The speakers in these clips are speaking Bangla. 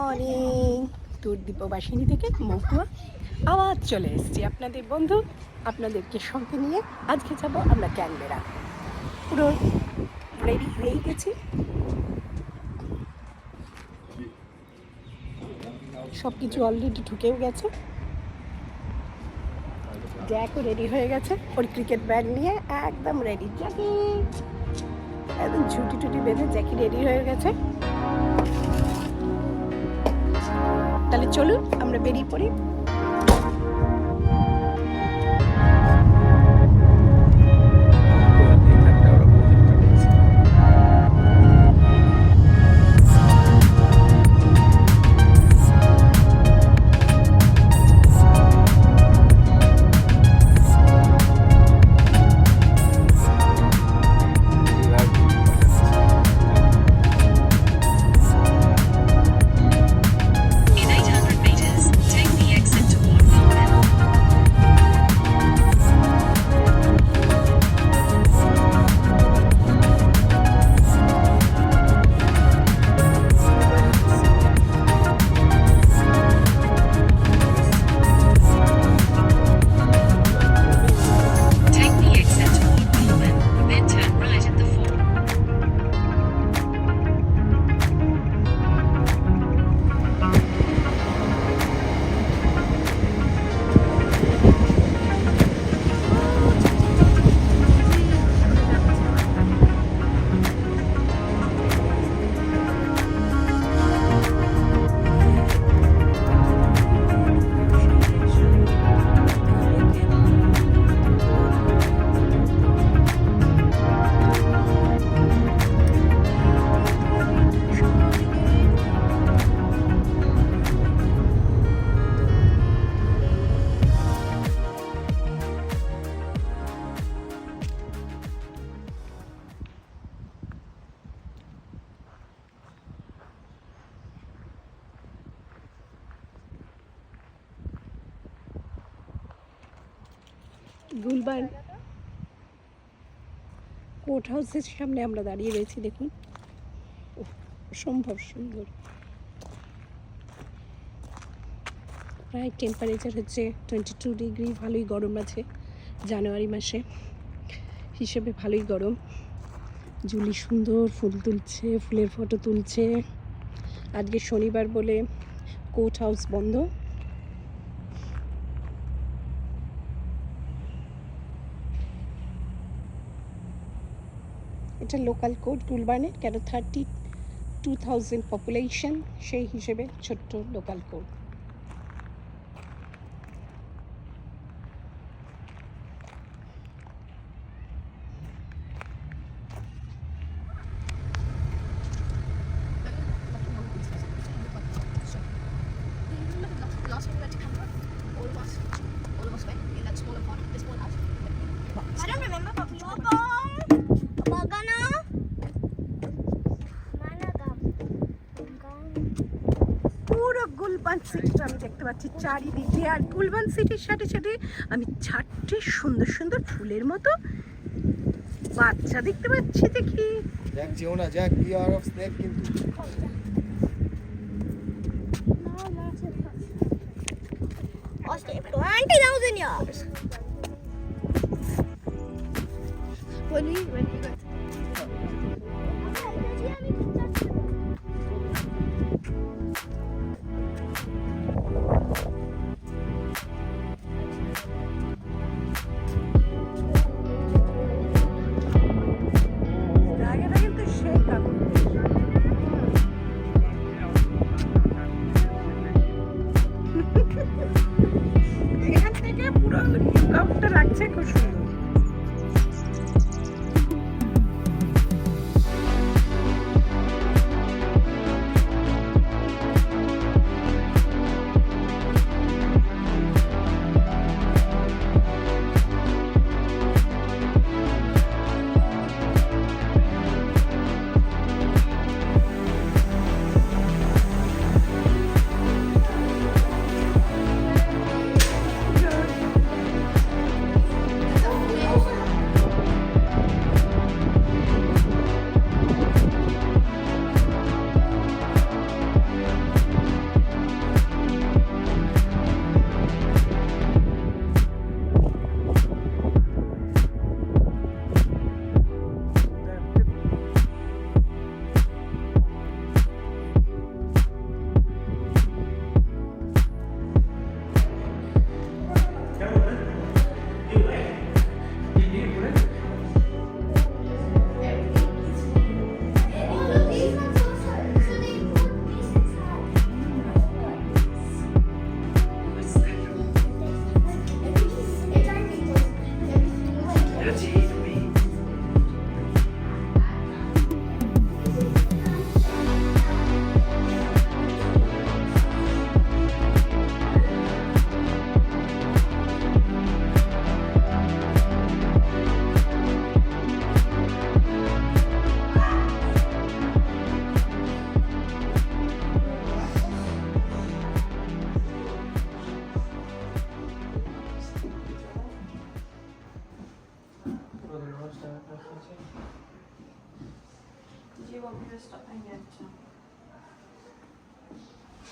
মর্নিং। দূর দ্বীপবাসিনী থেকে মহুয়া আবার চলে এসেছি আপনাদের বন্ধু, আপনাদেরকে সঙ্গে নিয়ে। আজকে যাব আমরা ক্যানবেরা। পুরো রেডি হয়ে গেছি, সব কিছু অলরেডি ঢুকেও গেছে। জ্যাকও রেডি হয়ে গেছে, ওর ক্রিকেট ব্যাগ নিয়ে একদম রেডি। জ্যাকি একদম ছুটি টুটি বেঁধে জ্যাকি রেডি হয়ে গেছে। তাহলে চলুন আমরা বেরিয়ে পড়ি। গুলবার্ন কোর্ট হাউসের সামনে আমরা দাঁড়িয়ে রয়েছি। দেখুন, অসম্ভব সুন্দর। প্রায় টেম্পারেচার হচ্ছে 22 ডিগ্রি। ভালোই গরম আছে, জানুয়ারি মাসে হিসেবে ভালোই গরম। জুলি সুন্দর ফুল তুলছে, ফুলের ফটো তুলছে। আজকে শনিবার বলে কোর্ট হাউস বন্ধ। এটা লোকাল কোড গুলবার্নের, কেন 32,000 পপুলেশন, সেই হিসেবে ছোট্ট লোকাল কোড। পুরো গুলবান সিটিটা আমি দেখতে পাচ্ছি চারিদিকে। আর গুলবান সিটির সাথে সাথে আমি 4টে সুন্দর সুন্দর ফুলের মতো বাচ্চা দেখতে পাচ্ছি। দেখি জ্যাক যেও না, জ্যাক বিয়ার অফ স্নেক কিন্তু Austin 20,000 years. When you got এখান থেকে পুরো গাউনটা লাগছে খুব সুন্দর।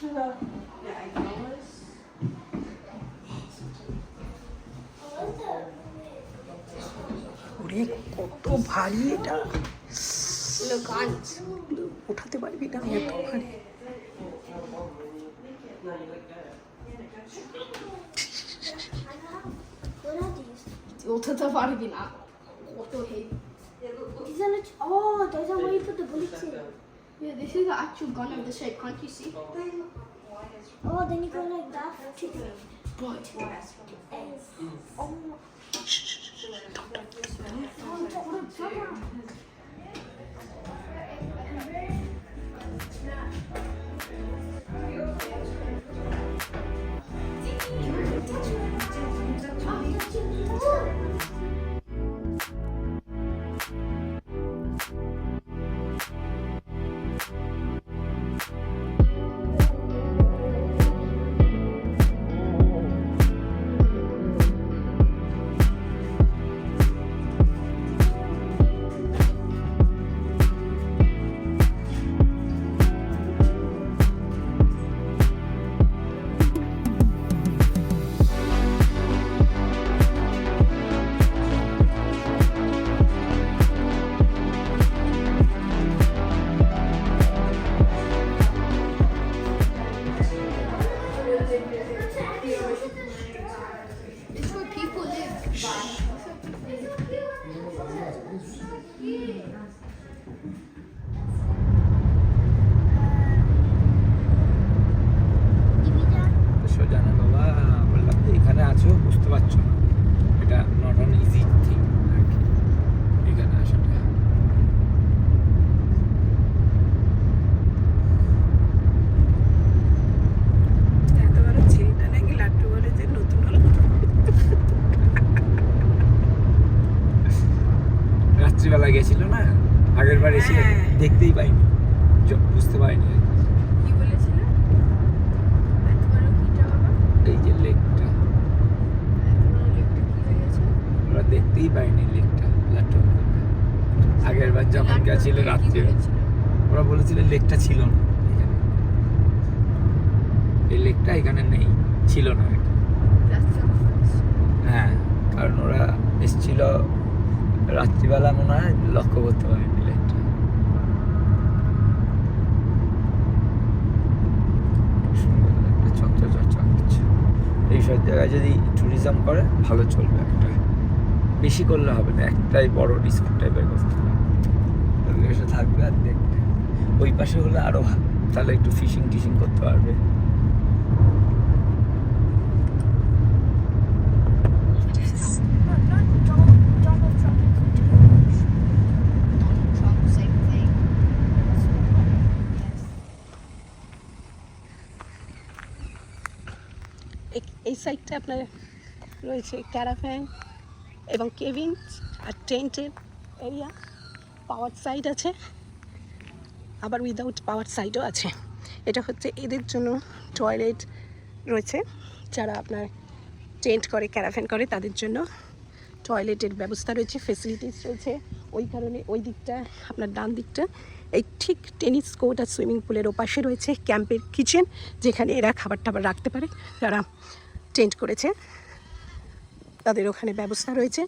ওরে কত ভারী এটা, উঠাতে পারবি না এত ভারী। What are these? উঠাতে পারবি না কত heavy. These are those are where you put the bullets in. Yeah, this is the actual gun of the shape, can't you see? Oh, then you go like that. But Oh. it's where people live. Give me that. সোজা না বাবা, বললাম তো এখানে আছো বুঝতে পারছো না, এটা নট অন ইজি থিং আর কি এখানে আসাটা। এত বড় ছেলেটা নাকি লাট্টু বলে যে নতুন হলো। রাত্রিবেলা গেছিল না, আগের বার এসে হ্যাঁ। দেখতেই পাইনি, বুঝতে পারিনি আর কি। কি বলেছিল? এত বড় কিটা বাবা? এই যে লেকটা এত বড় লেকটা কি হয়ে গেছে? ওরা দেখতেই পাইনি, লেকটা লাট্টু আগের বার যখন গেছিল কি রাত্রে বলেছিল? ওরা বলেছিল লেকটা ছিল না এখানে, এই লেকটা এখানে নেই, ছিল না আর কি। That's so nice. হ্যাঁ, কারণ ওরা এসেছিল রাত্রিবেলা, মনে হয় লক্ষ্য করতে পারেনি লেকটা। সুন্দর একটা চকচক করছে। এইসব জায়গায় যদি ট্যুরিজম করে ভালো চলবে, একটা বেশি করলে হবে না, একটাই বড় ডিসকাউন্ট টাইপের করতে হবে, এসে থাকবে আর দেখবে। ওই পাশে হলে আরো ভালো, তাহলে একটু ফিশিং টিশিং করতে পারবে। Donald Trump. Donald Trump, same thing. এই সাইডটা আপনার রয়েছে ক্যারাভ্যান এবং কেবিনস আর টেন্টের এরিয়া। পাওয়ার সাইড আছে, আবার উইদাউট পাওয়ার সাইডও আছে। এটা হচ্ছে এদের জন্য টয়লেট রয়েছে, যারা আপনার টেন্ট করে ক্যারাভ্যান করে তাদের জন্য টয়লেটের ব্যবস্থা রয়েছে, ফেসিলিটিস রয়েছে। ওই কারণে ওই দিকটা আপনার ডান দিকটা এই ঠিক টেনিস কোর্ট আর সুইমিং পুলের ওপাশে রয়েছে ক্যাম্পের কিচেন, যেখানে এরা খাবার টাবার রাখতে পারে, যারা টেন্ট করেছে তাদের ওখানে ব্যবস্থা রয়েছে।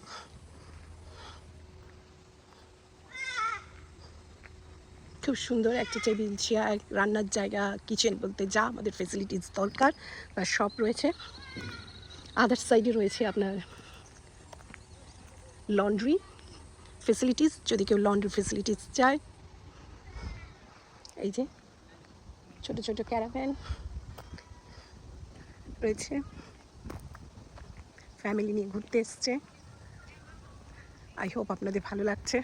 খুব সুন্দর একটা টেবিল, চেয়ার, রান্নার জায়গা, কিচেন বলতে যা আমাদের ফেসিলিটিস দরকার বা সব রয়েছে। আদার সাইডে রয়েছে আপনার লন্ড্রি ফেসিলিটিস, যদি কেউ লন্ড্রি ফেসিলিটিস চায়। এই যে ছোট ছোট ক্যারাভ্যান রয়েছে, ফ্যামিলি নিয়ে ঘুরতে এসছে। আই হোপ আপনাদের ভালো লাগছে।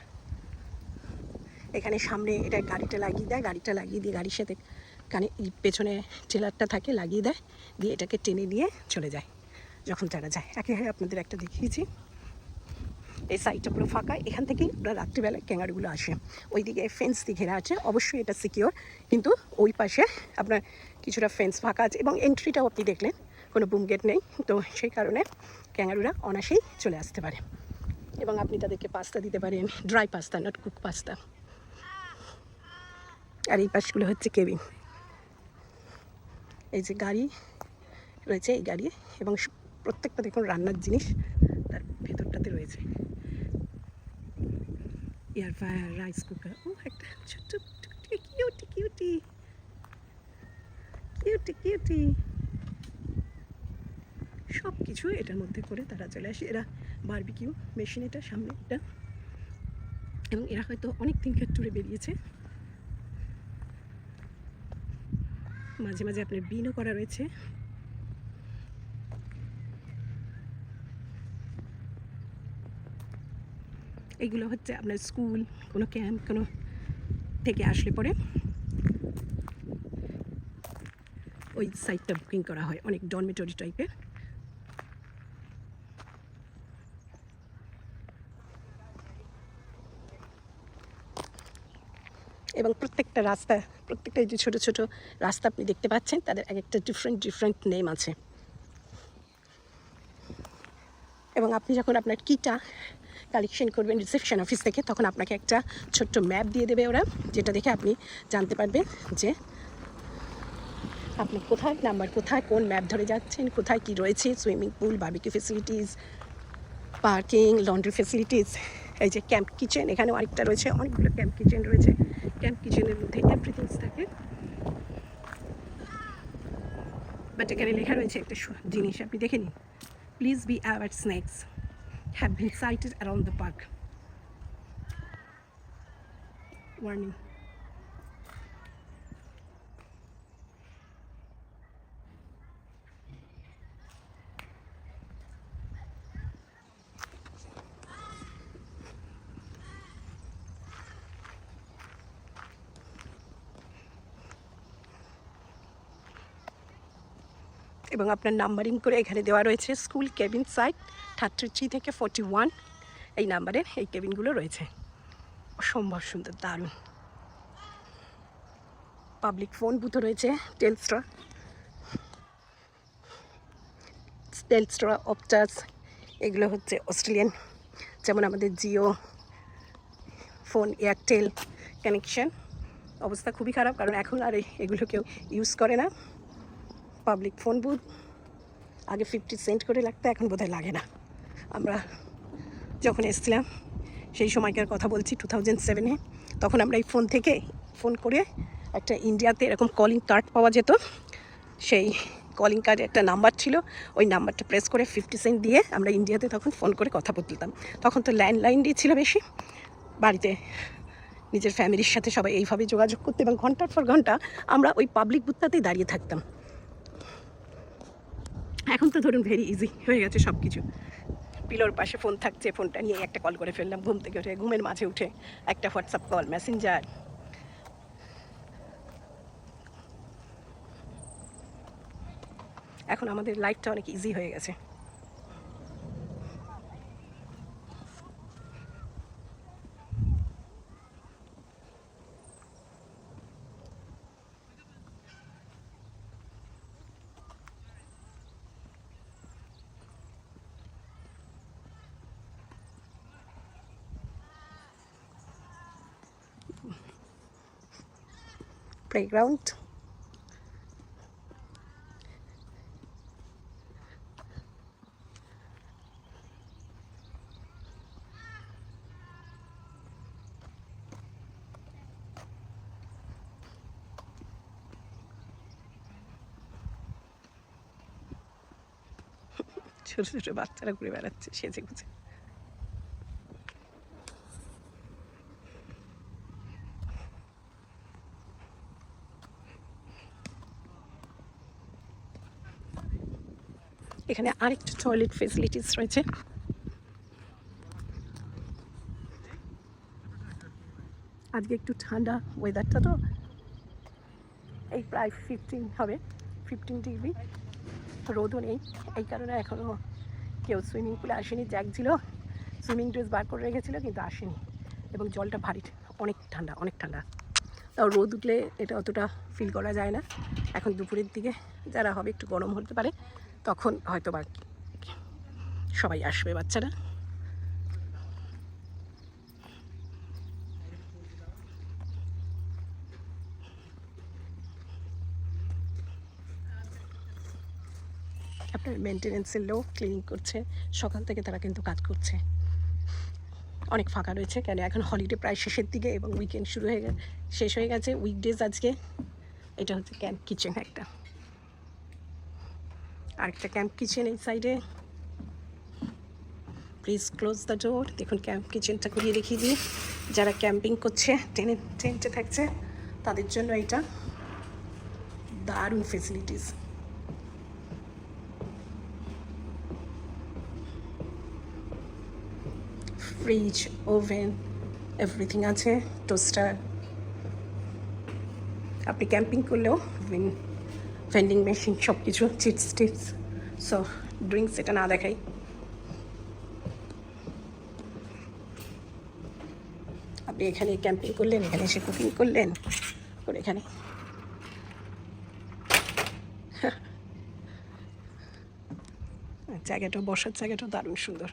এখানে সামনে এটা গাড়িটা লাগিয়ে দেয়, গাড়িটা লাগিয়ে দিয়ে গাড়ির সাথে কানে পেছনে ট্রেলারটা থাকে, লাগিয়ে দেয়, দিয়ে এটাকে টেনে নিয়ে চলে যায় যখন তারা যায়। একে আপনাদের একটা দেখিয়েছি, এই সাইডটা পুরো ফাঁকা, এখান থেকেই আমরা রাত্রিবেলায় ক্যাঙ্গারুগুলো আসে। ওইদিকে ফেন্স দিয়ে ঘেরা আছে, অবশ্যই এটা সিকিওর, কিন্তু ওই পাশে আপনার কিছুটা ফেন্স ফাঁকা আছে এবং এন্ট্রিটাও আপনি দেখলেন কোনো বুম গেট নেই, তো সেই কারণে ক্যাঙ্গারুরা অনায়াসেই চলে আসতে পারে। এবং আপনি তাদেরকে পাস্তা দিতে পারেন, dry pasta, not cook pasta. আর এই পাশগুলো হচ্ছে কেবিন। এই যে গাড়ি রয়েছে, এই গাড়ি, এবং প্রত্যেকটা দেখুন রান্নার জিনিস তার ভেতরটাতে রয়েছে। এয়ার ফ্রায়ার, রাইস কুকার, ও একটা ছোট্ট কিউটি কিউটি কিউটি কিউটি সব কিছু এটার মধ্যে করে তারা চলে আসে। এরা বারবিকিউ মেশিন, এটা সামনে এটা, এবং এরা হয়তো অনেক দিনকার ট্যুরে বেরিয়েছে। মাঝে মাঝে আপনার বিনও করা রয়েছে। এইগুলো হচ্ছে আপনার স্কুল, কোনো ক্যাম্প কোনো থেকে আসলে পরে ওই সাইটটা বুকিং করা হয়, অনেক ডরমেটরি টাইপের। এবং প্রত্যেকটা রাস্তা, প্রত্যেকটা যে ছোটো ছোটো রাস্তা আপনি দেখতে পাচ্ছেন, তাদের এক একটা ডিফারেন্ট নেম আছে। এবং আপনি যখন আপনার কিটা কালেকশন করবেন রিসেপশন অফিস থেকে, তখন আপনাকে একটা ছোট্ট ম্যাপ দিয়ে দেবে ওরা, যেটা দেখে আপনি জানতে পারবেন যে আপনি কোথায় নাম্বার, কোথায় কোন ম্যাপ ধরে যাচ্ছেন, কোথায় কি রয়েছে, swimming pool, barbecue facilities, parking, laundry facilities. এই যে ক্যাম্প কিচেন, এখানেও আরেকটা রয়েছে, অনেকগুলো ক্যাম্প কিচেন রয়েছে। ক্যাম্প কিচেনের মধ্যে এভরিথিংস থাকে। বাট এখানে লেখা রয়েছে একটা জিনিস, আপনি দেখে নিন, please be aware, snake's have been sighted around the park. Warning. এবং আপনার নাম্বারিং করে এখানে দেওয়া রয়েছে স্কুল কেবিন সাইট 33 থেকে 41, এই নাম্বারের এই কেবিনগুলো রয়েছে। অসম্ভব সুন্দর, দারুণ। পাবলিক ফোন বুথও রয়েছে, টেলস্ট্রা, অপটাস, এগুলো হচ্ছে অস্ট্রেলিয়ান, যেমন আমাদের জিও ফোন, এয়ারটেল কানেকশন। অবস্থা খুবই খারাপ, কারণ এখন আর এগুলো কেউ ইউজ করে না। পাবলিক ফোন বুথ আগে 50 সেন্ট করে লাগতো, এখন বোধহয় লাগে না। আমরা যখন এসেছিলাম সেই সময়কার কথা বলছি, 2007-এ, তখন আমরা এই ফোন থেকে ফোন করে একটা ইন্ডিয়াতে এরকম কলিং কার্ড পাওয়া যেত, সেই কলিং কার্ডে একটা নাম্বার ছিল, ওই নাম্বারটা প্রেস করে 50 সেন্ট দিয়ে আমরা ইন্ডিয়াতে তখন ফোন করে কথা বলতাম। তখন তো ল্যান্ডলাইন দিয়ে ছিল বেশি, বাড়িতে নিজের ফ্যামিলির সাথে সবাই এইভাবে যোগাযোগ করতে, এবং ঘন্টার পর ঘন্টা আমরা ওই পাবলিক বুথটাতেই দাঁড়িয়ে থাকতাম। এখন তো ধরুন ভেরি ইজি হয়ে গেছে সব কিছু, পিলোর পাশে ফোন থাকছে, ফোনটা নিয়ে একটা কল করে ফেললাম, ঘুম থেকে উঠে, ঘুমের মাঝে উঠে একটা হোয়াটসঅ্যাপ কল, মেসেঞ্জার। এখন আমাদের লাইফটা অনেক ইজি হয়ে গেছে। প্লেগ্রাউন্ড, ছোটো ছোটো বাচ্চারা ঘুরে বেড়াচ্ছে সেজে গুজে। এখানে আরেকটা টয়লেট ফেসিলিটিস রয়েছে। আজকে একটু ঠান্ডা ওয়েদারটা, তো এই প্রায় 15 হবে, 15 ডিগ্রি, রোদও নেই, এই কারণে এখনও কেউ সুইমিং পুলে আসেনি। জ্যাক ছিল, সুইমিং ড্রেস বার করে রেখেছিলো, কিন্তু আসেনি, এবং জলটা ভারী, অনেক ঠান্ডা, অনেক ঠান্ডা। তাও রোদ উঠলে এটা অতটা ফিল করা যায় না। এখন দুপুরের দিকে যারা হবে একটু গরম হতে পারে, তখন হয়তো বা সবাই আসবে বাচ্চারা। মেনটেনেন্সের লোক ক্লিনিং করছে, সকাল থেকে তারা কিন্তু কাজ করছে। অনেক ফাঁকা রয়েছে, কেন এখন হলিডে প্রায় শেষের দিকে এবং উইকেন্ড শেষ হয়ে গেছে, উইকডেজ আজকে। এটা হচ্ছে ক্যাম্প কিচেন একটা, আরেকটা ক্যাম্প কিচেন এই সাইডে। Please close the door. দেখুন ক্যাম্প কিচেনটা ঘুরিয়ে দেখিয়ে দিই। যারা ক্যাম্পিং করছে, টেন্টে থাকছে, তাদের জন্য এটা দারুণ ফেসিলিটিস। ফ্রিজ, ওভেন, এভরিথিং আছে, টোস্টার। আপনি ক্যাম্পিং করলেও ভেন্ডিং মেশিন, সব কিছু, চিপস টিপস, সো ড্রিঙ্কস এটা না দেখাই। আপনি এখানে ক্যাম্পিং করলেন, এখানে এসে কুকিং করলেন, করে এখানে জায়গাটা, বসার জায়গাটা দারুণ সুন্দর।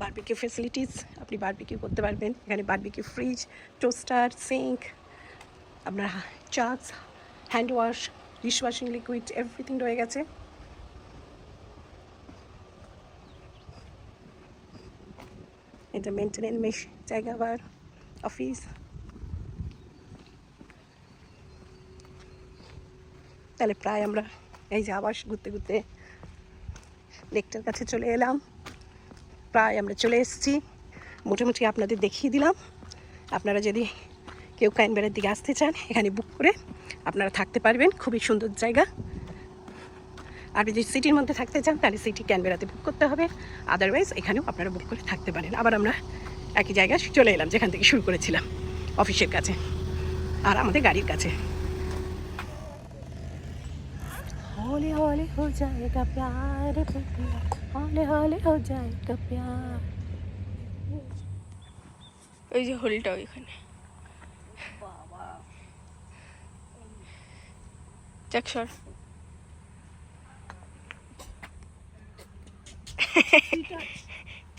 বারবিকিউ ফেসিলিটিস, আপনি বারবিকিউ করতে পারবেন এখানে। বারবিকিউ ফ্রিজ, টোস্টার, সিঙ্ক, আপনার charge, hand wash, dish washing liquid, everything রয়ে গেছে। এটা মেনটেনেন্স জায়গা, আবার অফিস। তাহলে প্রায় আমরা এই যে আবার ঘুরতে ঘুরতে লেকটার কাছে চলে এলাম। প্রায় আমরা চলে এসেছি, মোটামুটি আপনাদের দেখিয়ে দিলাম। আপনারা যদি কেউ ক্যানবেরার দিকে আসতে চান, এখানে বুক করে আপনারা থাকতে পারবেন, খুবই সুন্দর জায়গা। আর যদি সিটির মধ্যে থাকতে চান, তাহলে সিটি ক্যানবেরাতে বুক করতে হবে, আদারওয়াইজ এখানেও আপনারা বুক করে থাকতে পারেন। আবার আমরা একই জায়গায় চলে এলাম যেখান থেকে শুরু করেছিলাম, অফিসের কাছে আর আমাদের গাড়ির কাছে। হলে হলে হো যায়েগা প্যার, হলে হলে হো যায়েগা প্যার। ওই যে হোলটা ওইখানে। যাক সর।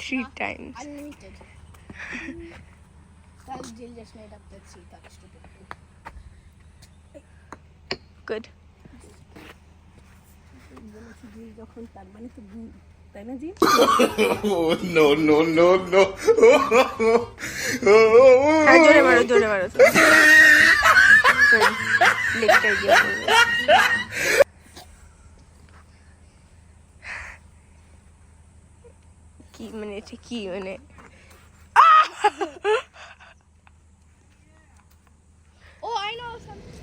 3 times. Unlimited. That Jill just made up that 3 touch to do. Good. যখন তার মানে তো তাই না জি? Oh, no, no, no, no. হ্যাঁ, জোরে মারো, জোরে মারো। লেকটাই গিয়ে পড়বে। কি মানে এটা কি মানে? Oh, I know something.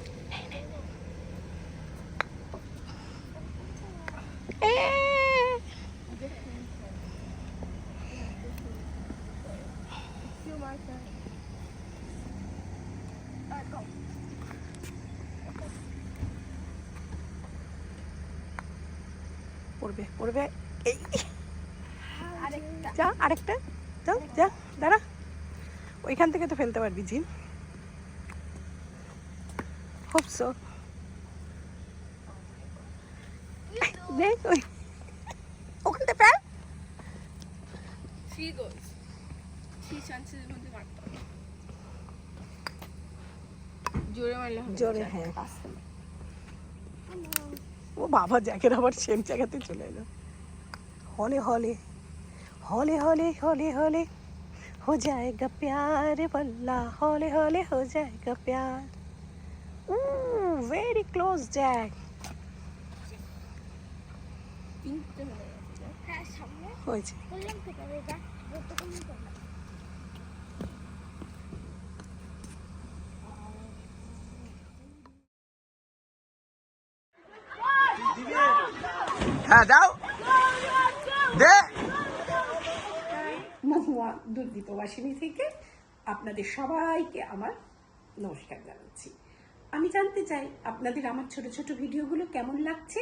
You mark that. Go. পড়বে পড়বে। এই আরেকটা। যা, আরেকটা যা, যা, দাঁড়া। ওইখান থেকে তো ফেলতে পারবি জি। খুব সো দেখ ওই ওখান থেকে ফেল। 3 goals. 3 chances এর মধ্যে মারতে হবে। জোরে মারলে হবে। জোরে, হ্যাঁ। ও বাবা, জ্যাকের আবার সেম জায়গাতে চলে এলো। হলে হলে হলে হলে হলে হলে हो जाएगा प्यार वल्ला, हौले हौले हो जाएगा प्यार। Very close Jack. হ্যাঁ, সামনে হয়েছে। বললাম তো তবে এটা যতক্ষণ করলাম। হ্যাঁ দাও দে। মহুয়া দুর্দীপবাসিনী থেকে আপনাদের সবাইকে আমার নমস্কার জানাচ্ছি। আমি জানতে চাই আপনাদের আমার ছোট ছোট ভিডিওগুলো কেমন লাগছে,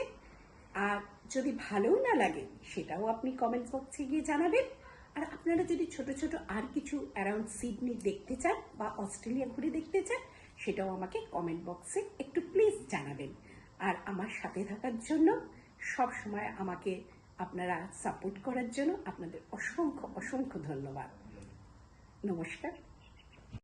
আর যদি ভালোও না লাগে সেটাও আপনি কমেন্ট বক্সে গিয়ে জানাবেন। আর আপনারা যদি ছোট ছোট আর কিছু অ্যারাউন্ড সিডনি দেখতে চান বা অস্ট্রেলিয়া ঘুরে দেখতে চান, সেটাও আমাকে কমেন্ট বক্সে একটু প্লিজ জানাবেন। আর আমার সাথে থাকার জন্য, সব সময় আমাকে আপনারা সাপোর্ট করার জন্য আপনাদের অসংখ্য অসংখ্য ধন্যবাদ। নমস্কার।